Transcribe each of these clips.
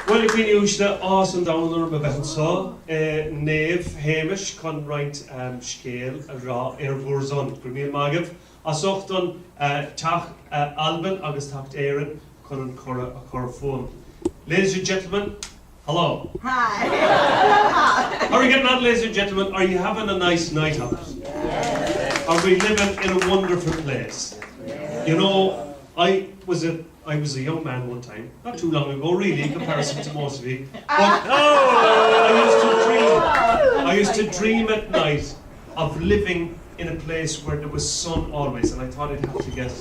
Well, ik ben juist awesome down be bheith so Neve Hamish chun roint scéal rá bhuarzón gur míl magah as ochtan teach Alban agus tacht Éireann chun an chor fón. Ladies and gentlemen, hello. Hi. How are you getting on, ladies and gentlemen? Are you having a nice night out? Yes. Are we living in a wonderful place? Yes. You know, I was a young man one time, not too long ago really, in comparison to most of you. But I used to dream at night of living in a place where there was sun always, and I thought I'd have to get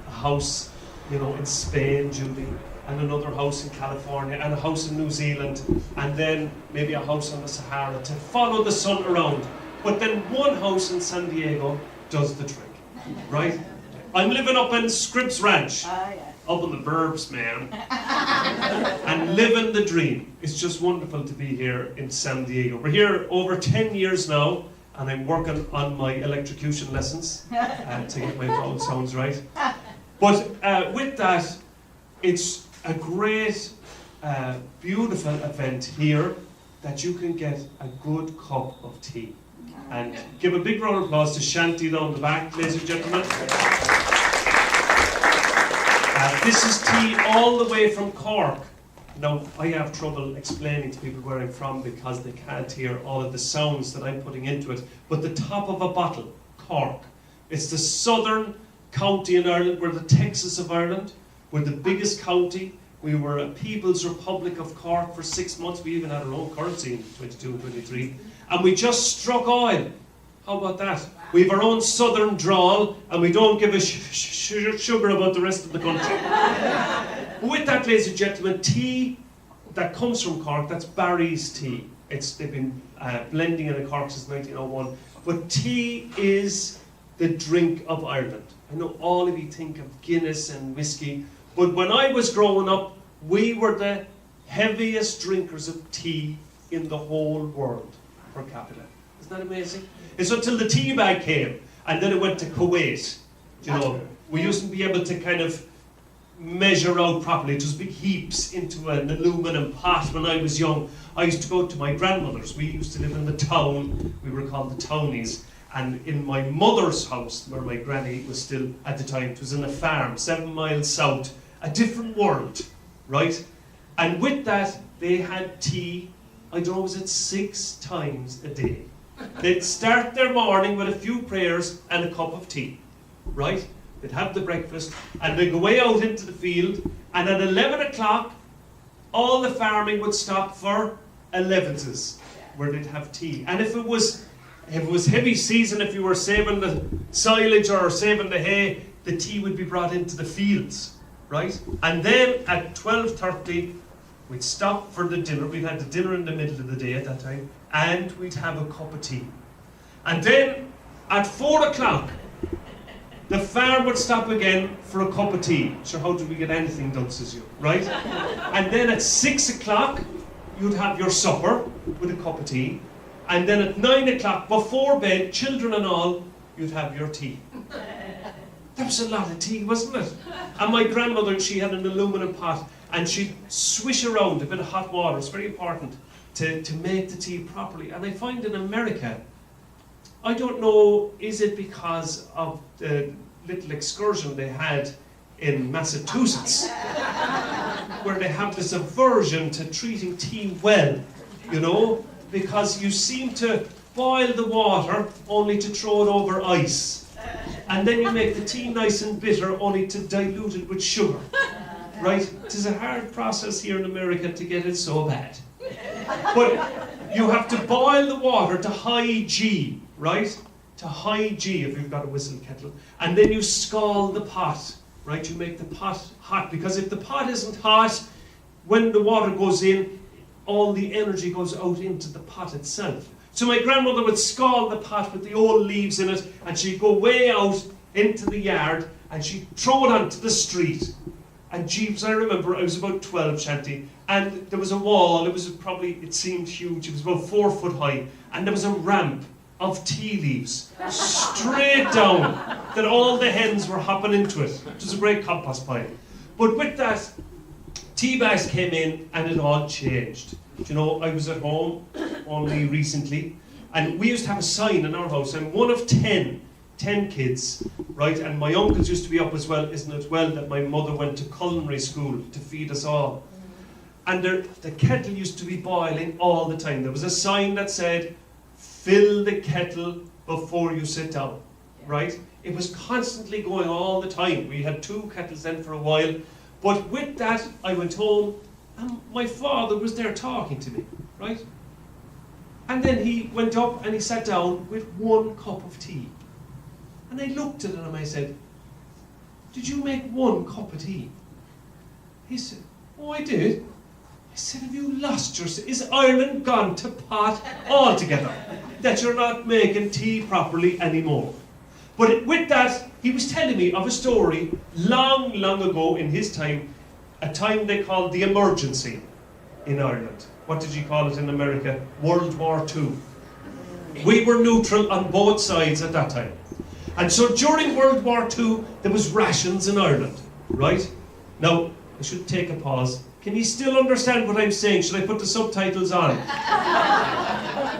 a house, you know, in Spain, Julie, and another house in California, and a house in New Zealand, and then maybe a house on the Sahara to follow the sun around. But then one house in San Diego does the trick, right? I'm living up in Scripps Ranch. Up in the burbs, man. And living the dream. It's just wonderful to be here in San Diego. We're here over 10 years now, and I'm working on my electrocution lessons to get my vowel sounds right. But with that, it's a great, beautiful event here that you can get a good cup of tea. And give a big round of applause to Shanti down the back, ladies and gentlemen. This is tea all the way from Cork. Now, I have trouble explaining to people where I'm from because they can't hear all of the sounds that I'm putting into it. But the top of a bottle, Cork. It's the southern county in Ireland. We're the Texas of Ireland. We're the biggest county. We were a People's Republic of Cork for 6 months. We even had our own currency in 22 and 23. And we just struck oil. How about that? We have our own southern drawl, and we don't give a sugar about the rest of the country. But with that, ladies and gentlemen, tea that comes from Cork, that's Barry's tea. They've been blending it in Cork since 1901. But tea is the drink of Ireland. I know all of you think of Guinness and whiskey, but when I was growing up, we were the heaviest drinkers of tea in the whole world per capita. Isn't that amazing? It's until the tea bag came, and then it went to Kuwait. You know, we used to be able to kind of measure out properly, just big heaps into an aluminum pot when I was young. I used to go to my grandmother's. We used to live in the town. We were called the townies. And in my mother's house, where my granny was still at the time, it was in a farm 7 miles south, a different world, right? And with that, they had tea, I don't know, was it 6 times a day? They'd start their morning with a few prayers and a cup of tea, right? They'd have the breakfast, and they'd go way out into the field, and at 11 o'clock, all the farming would stop for 11s, where they'd have tea. And if it was heavy season, if you were saving the silage or saving the hay, the tea would be brought into the fields, right? And then at 12:30, we'd stop for the dinner. We'd had the dinner in the middle of the day at that time, and we'd have a cup of tea. And then at 4 o'clock, the farm would stop again for a cup of tea. Sure, how did we get anything done, says you, right? And then at 6 o'clock, you'd have your supper with a cup of tea. And then at 9 o'clock, before bed, children and all, you'd have your tea. That was a lot of tea, wasn't it? And my grandmother, she had an aluminum pot, and she'd swish around a bit of hot water. It's very important to make the tea properly. And I find in America, I don't know, is it because of the little excursion they had in Massachusetts, where they have this aversion to treating tea well, you know, because you seem to boil the water only to throw it over ice. And then you make the tea nice and bitter only to dilute it with sugar. Right? It is a hard process here in America to get it so bad. But you have to boil the water to high G, right? To high G if you've got a whistle kettle. And then you scald the pot, right? You make the pot hot, because if the pot isn't hot, when the water goes in, all the energy goes out into the pot itself. So my grandmother would scald the pot with the old leaves in it, and she'd go way out into the yard, and she'd throw it onto the street. And jeeps, I remember, I was about 12, Shanti, and there was a wall. It was probably, it seemed huge. It was about 4 foot high, and there was a ramp of tea leaves straight down that all the hens were hopping into it. It was a great compost pile. But with that, tea bags came in and it all changed. You know, I was at home only recently, and we used to have a sign in our house. I'm one of 10 kids, right? And my uncles used to be up as well, isn't it well, that my mother went to culinary school to feed us all. And the kettle used to be boiling all the time. There was a sign that said, fill the kettle before you sit down, right? It was constantly going all the time. We had 2 kettles then for a while. But with that, I went home, and my father was there talking to me, right? And then he went up and he sat down with 1 cup of tea. And I looked at him and I said, did you make 1 cup of tea? He said, oh, I did. I said, have you lost your... Is Ireland gone to pot altogether? That you're not making tea properly anymore? But with that, he was telling me of a story long, long ago in his time, a time they called the emergency in Ireland. What did you call it in America? World War II. We were neutral on both sides at that time. And so during World War II, there was rations in Ireland, right? Now, I should take a pause. Can you still understand what I'm saying? Should I put the subtitles on?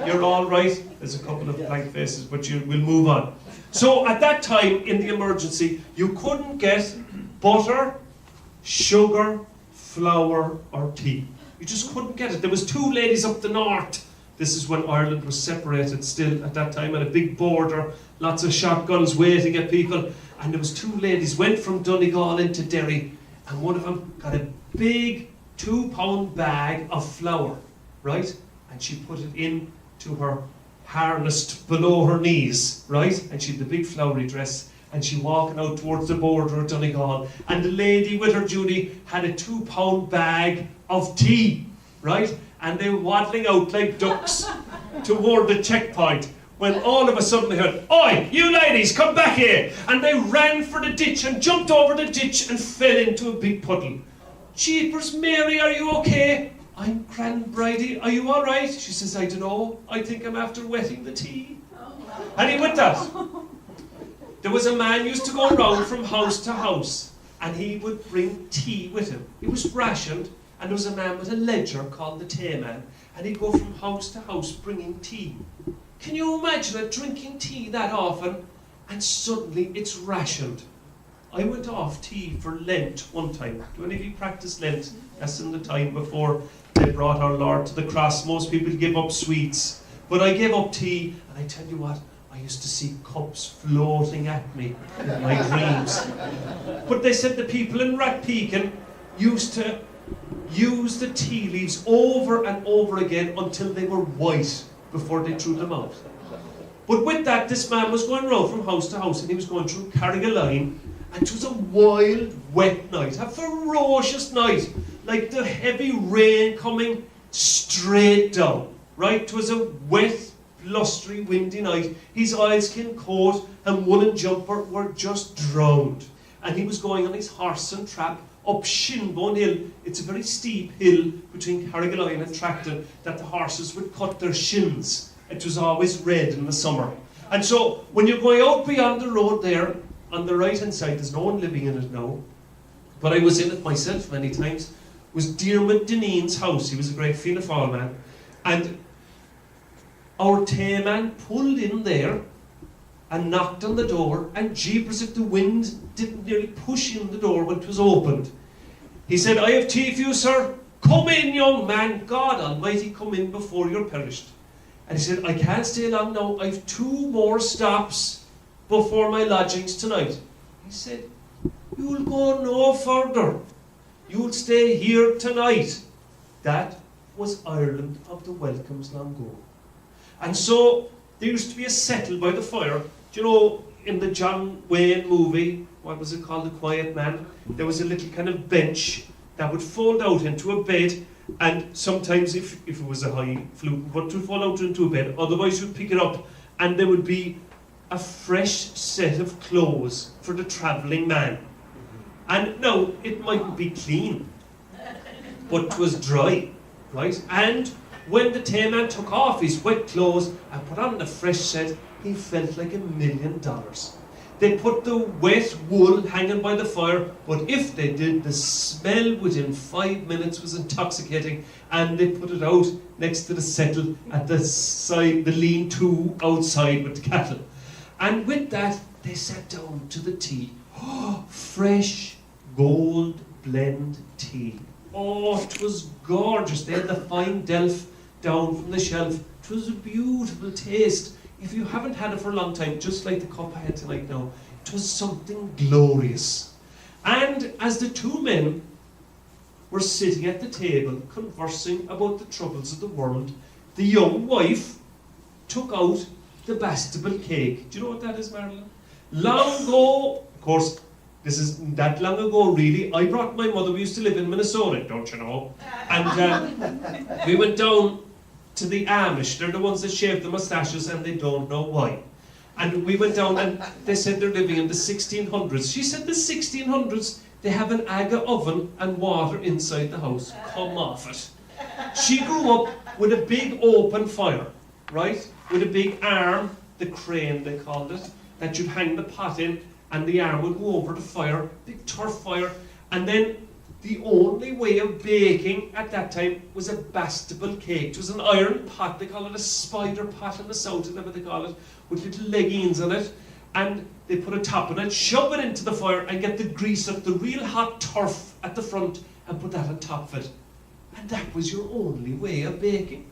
You're all right? There's a couple of blank faces, but we'll move on. So at that time, in the emergency, you couldn't get butter, sugar, flour, or tea. You just couldn't get it. There was 2 ladies up the north. This is when Ireland was separated still at that time, and a big border, lots of shotguns waiting at people. And there was 2 ladies, went from Donegal into Derry, and one of them got a big 2-pound bag of flour, right? And she put it into her harnessed below her knees, right? And she had the big flowery dress, and she walking out towards the border of Donegal. And the lady with her Judy had a 2-pound bag of tea, right? And they were waddling out like ducks toward the checkpoint, when all of a sudden they heard, oi, you ladies, come back here! And they ran for the ditch and jumped over the ditch and fell into a big puddle. Jeepers, Mary, are you okay? I'm Gran Bridie, are you all right? She says, I don't know, I think I'm after wetting the tea. And he went that. There was a man used to go around from house to house, and he would bring tea with him. He was rationed, and there was a man with a ledger called the tea man, and he'd go from house to house bringing tea. Can you imagine it, drinking tea that often, and suddenly it's rationed? I went off tea for Lent one time. Do any of you practice Lent? That's in the time before they brought our Lord to the cross. Most people give up sweets. But I gave up tea, and I tell you what, I used to see cups floating at me in my dreams. But they said the people in Rathpeacon used to use the tea leaves over and over again until they were white before they threw them out. But with that, this man was going round from house to house, and he was going through Carrigaline, and it was a wild, wet night, a ferocious night, like the heavy rain coming straight down, right? It was a wet, blustery, windy night. His oilskin coat and woolen jumper were just drowned. And he was going on his horse and trap up Shinbone Hill. It's a very steep hill between Carrigaline and Tracton that the horses would cut their shins. It was always red in the summer. And so when you're going out beyond the road there, on the right hand side, there's no one living in it now, but I was in it myself many times, was Diarmuid Dineen's house. He was a great Fianna Fáil man. And our tea man pulled in there and knocked on the door, and jeepers if the wind didn't nearly push in the door when it was opened. He said, I have tea for you, sir. Come in, young man. God Almighty, come in before you're perished. And he said, I can't stay long now. I've 2 more stops before my lodgings tonight. He said, you'll go no further. You'll stay here tonight. That was Ireland of the welcomes long ago. And so there used to be a settle by the fire. Do you know, in the John Wayne movie, what was it called, The Quiet Man? There was a little kind of bench that would fold out into a bed, and sometimes if it was a high fluting, but it would fall out into a bed. Otherwise you'd pick it up, and there would be a fresh set of clothes for the travelling man. And now, it mightn't be clean, but it was dry, right? And when the tea man took off his wet clothes and put on the fresh set, he felt like $1 million. They put the wet wool hanging by the fire, but if they did, the smell within 5 minutes was intoxicating, and they put it out next to the settle at the side, the lean-to outside with the cattle. And with that, they sat down to the tea. Oh, fresh gold blend tea. Oh, it was gorgeous. They had the fine delf down from the shelf. It was a beautiful taste. If you haven't had it for a long time, just like the cup I had tonight now, it was something glorious. And as the two men were sitting at the table conversing about the troubles of the world, the young wife took out the bastable cake. Do you know what that is, Marilyn? Long ago, of course, this isn't that long ago really, I brought my mother, we used to live in Minnesota, don't you know? And we went down to the Amish. They're the ones that shave the moustaches and they don't know why. And we went down and they said they're living in the 1600s. She said the 1600s, they have an aga oven and water inside the house. Come off it. She grew up with a big open fire, right? With a big arm, the crane they called it, that you'd hang the pot in and the arm would go over the fire, big turf fire, and then the only way of baking at that time was a bastable cake. It was an iron pot, they call it a spider pot in the south, is that what they call it, with little leggings on it, and they put a top on it, shove it into the fire and get the grease of the real hot turf at the front and put that on top of it. And that was your only way of baking.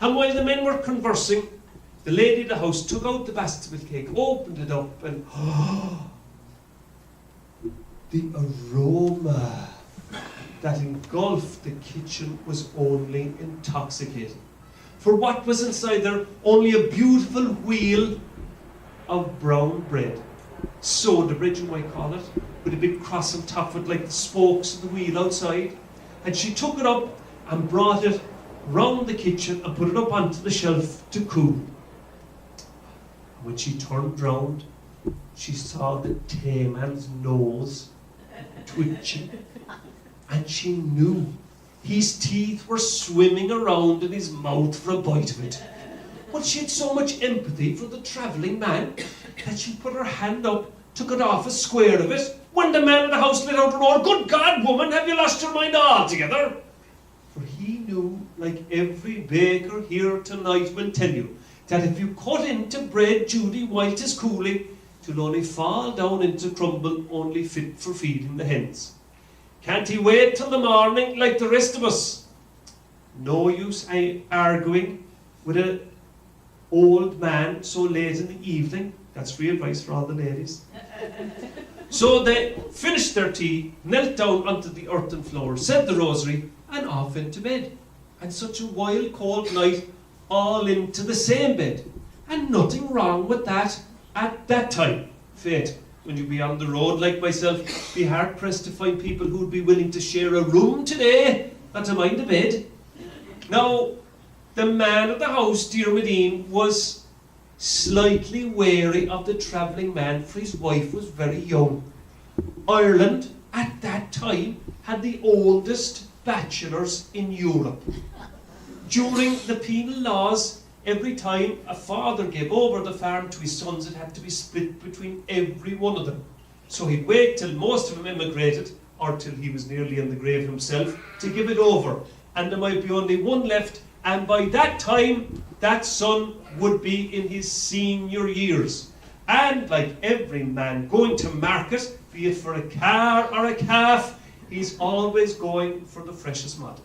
And while the men were conversing, the lady of the house took out the bastable cake, opened it up, and the aroma that engulfed the kitchen was only intoxicating. For what was inside there? Only a beautiful wheel of brown bread. Soda bread, you might call it, with a big cross on top of it, like the spokes of the wheel outside. And she took it up and brought it round the kitchen and put it up onto the shelf to cool. When she turned round, she saw the Tayman's nose twitching, and she knew his teeth were swimming around in his mouth for a bite of it. But she had so much empathy for the travelling man that she put her hand up, took it off a square of it, when the man in the house let out a roar, "Good God, woman, have you lost your mind altogether?" For he knew, like every baker here tonight will tell you, that if you cut into bread, Judy, while 'tis cooling, 'twill only fall down into crumble, only fit for feeding the hens. Can't he wait till the morning like the rest of us? No use arguing with an old man so late in the evening. That's free advice for all the ladies. So they finished their tea, knelt down onto the earthen floor, said the rosary, and off into bed. And such a wild cold night, all into the same bed. And nothing wrong with that at that time. Fate, when you be on the road like myself, be hard pressed to find people who'd be willing to share a room today, not to mind a bed. Now, the man of the house, dear Medine, was slightly wary of the travelling man, for his wife was very young. Ireland, at that time, had the oldest bachelors in Europe. During the penal laws, every time a father gave over the farm to his sons, it had to be split between every one of them. So he'd wait till most of them immigrated, or till he was nearly in the grave himself, to give it over. And there might be only one left, and by that time, that son would be in his senior years. And like every man going to market, be it for a car or a calf, he's always going for the freshest model.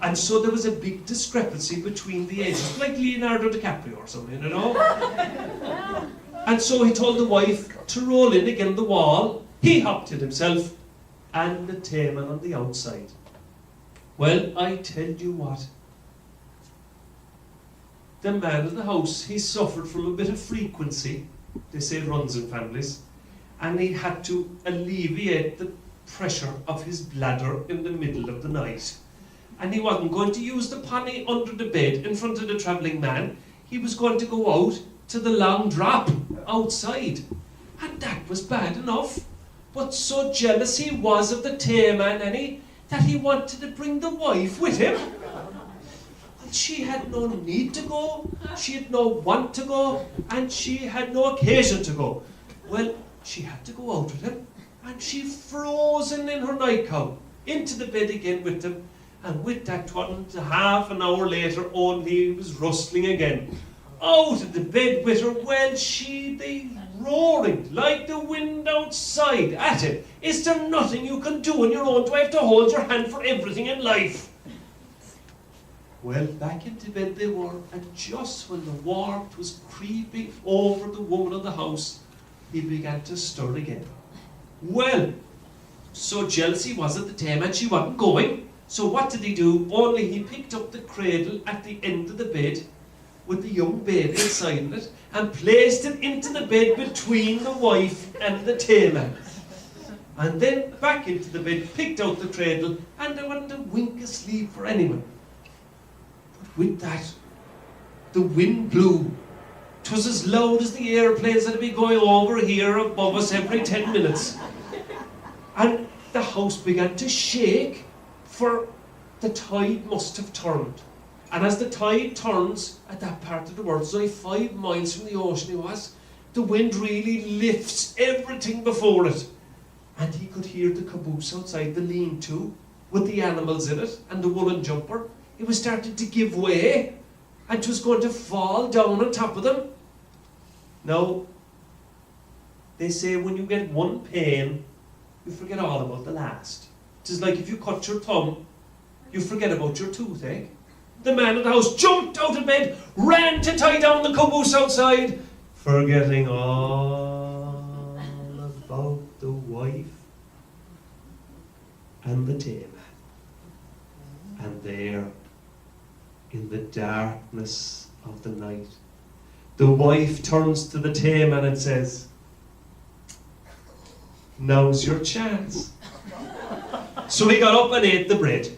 And so there was a big discrepancy between the ages, like Leonardo DiCaprio or something, you know? And so he told the wife to roll in again the wall. He hopped it himself, and the Tayman on the outside. Well, I tell you what. The man of the house, he suffered from a bit of frequency. They say it runs in families. And he had to alleviate the pressure of his bladder in the middle of the night. And he wasn't going to use the ponny under the bed in front of the travelling man. He was going to go out to the long drop outside. And that was bad enough. But so jealous he was of the Tayman, Annie, that he wanted to bring the wife with him. And she had no need to go, she had no want to go, and she had no occasion to go. Well, she had to go out with him, and she frozen in her nightgown into the bed again with him, and with that, half an hour later, only he was rustling again. Out of the bed with her, well, she be roaring like the wind outside at him. Is there nothing you can do on your own? Do I have to hold your hand for everything in life? Well, back into bed they were, and just when the warmth was creeping over the woman of the house, he began to stir again. Well, so jealous he was at the time, and she wasn't going. So what did he do? Only he picked up the cradle at the end of the bed with the young baby inside it, and placed it into the bed between the wife and the tayman. And then back into the bed, picked out the cradle, and there wasn't a wink of sleep for anyone. But with that, the wind blew. 'Twas as loud as the airplanes that'd be going over here above us every 10 minutes. And the house began to shake, for the tide must have turned. And as the tide turns at that part of the world, it's only 5 miles from the ocean he was, the wind really lifts everything before it. And he could hear the caboose outside the lean-to with the animals in it and the woolen jumper. It was starting to give way, and it was going to fall down on top of them. Now, they say when you get one pain, you forget all about the last. It is like if you cut your thumb, you forget about your toothache. The man in the house jumped out of bed, ran to tie down the caboose outside, forgetting all about the wife and the tayman. And there, in the darkness of the night, the wife turns to the tayman and says, "Now's your chance." So he got up and ate the bread.